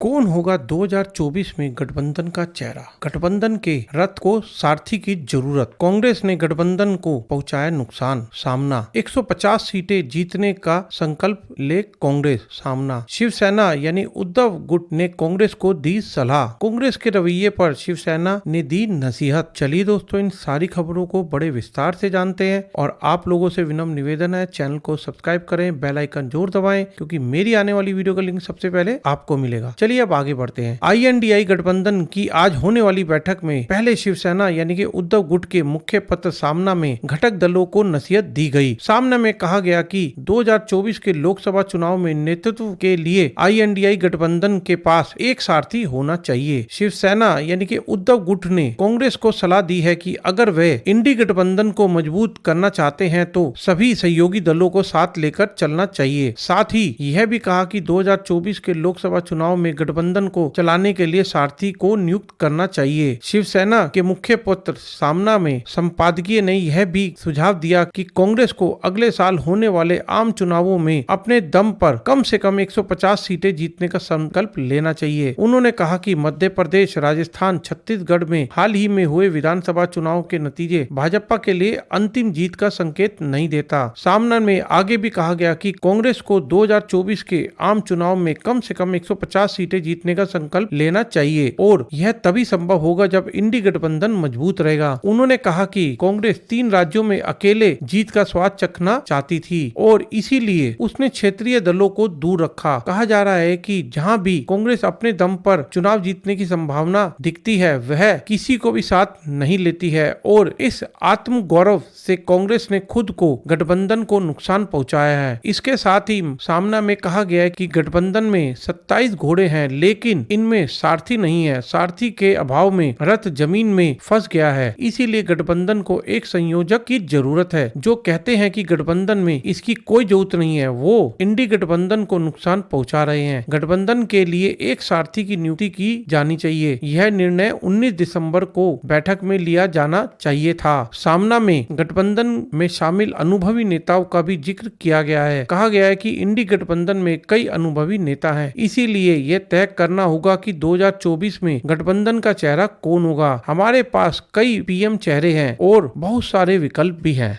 कौन होगा 2024 में गठबंधन का चेहरा? गठबंधन के रथ को सारथी की जरूरत। कांग्रेस ने गठबंधन को पहुंचाया नुकसान। सामना 150 सीटें जीतने का संकल्प ले कांग्रेस। सामना शिवसेना यानी उद्धव गुट ने कांग्रेस को दी सलाह। कांग्रेस के रवैये पर शिवसेना ने दी नसीहत। चलिए दोस्तों, इन सारी खबरों को बड़े विस्तार से जानते हैं और आप लोगों से विनम्र निवेदन है, चैनल को सब्सक्राइब करें, बेल आइकन जरूर दबाएं क्योंकि मेरी आने वाली वीडियो का लिंक सबसे पहले आपको मिलेगा। चलिए अब आगे बढ़ते हैं। INDI गठबंधन की आज होने वाली बैठक में पहले शिवसेना यानी कि उद्धव गुट के मुख्य पत्र सामना में घटक दलों को नसीहत दी गई। सामना में कहा गया कि 2024 के लोकसभा चुनाव में नेतृत्व के लिए INDI गठबंधन के पास एक सारथी होना चाहिए। शिवसेना यानी कि उद्धव गुट ने कांग्रेस को सलाह दी है कि अगर वे इंडी गठबंधन को मजबूत करना चाहते हैं तो सभी सहयोगी दलों को साथ लेकर चलना चाहिए। साथ ही यह भी कहा कि 2024 के लोकसभा चुनाव में गठबंधन को चलाने के लिए सारथी को नियुक्त करना चाहिए। शिवसेना के मुख्य पत्र सामना में संपादकीय ने यह भी सुझाव दिया कि कांग्रेस को अगले साल होने वाले आम चुनावों में अपने दम पर कम से कम 150 सीटें जीतने का संकल्प लेना चाहिए। उन्होंने कहा कि मध्य प्रदेश, राजस्थान, छत्तीसगढ़ में हाल ही में हुए विधानसभा चुनाव के नतीजे भाजपा के लिए अंतिम जीत का संकेत नहीं देता। सामना में आगे भी कहा गया कि कांग्रेस को 2024 के आम चुनाव में कम से कम 150 सीटें जीतने का संकल्प लेना चाहिए और यह तभी संभव होगा जब इंडी गठबंधन मजबूत रहेगा। उन्होंने कहा कि कांग्रेस 3 राज्यों में अकेले जीत का स्वाद चखना चाहती थी और इसीलिए उसने क्षेत्रीय दलों को दूर रखा। कहा जा रहा है कि जहां भी कांग्रेस अपने दम पर चुनाव जीतने की संभावना दिखती है वह किसी को भी साथ नहीं लेती है और इस आत्म गौरव से कांग्रेस ने खुद को गठबंधन को नुकसान पहुंचाया है। इसके साथ ही सामना में कहा गया है कि गठबंधन में 27 घोड़े हैं लेकिन इनमें सारथी नहीं है। सारथी के अभाव में रथ जमीन में फंस गया है। इसीलिए गठबंधन को एक संयोजक की जरूरत है। जो कहते हैं कि गठबंधन में इसकी कोई जरूरत नहीं है, वो इंडी गठबंधन को नुकसान पहुंचा रहे हैं। गठबंधन के लिए एक सारथी की नियुक्ति की जानी चाहिए। यह निर्णय 19 दिसंबर को बैठक में लिया जाना चाहिए था। सामना में गठबंधन में शामिल अनुभवी नेताओं का भी जिक्र किया गया है। कहा गया है कि इंडी गठबंधन में कई अनुभवी नेता हैं, इसीलिए यह तय करना होगा कि 2024 में गठबंधन का चेहरा कौन होगा। हमारे पास कई PM चेहरे हैं और बहुत सारे विकल्प भी हैं।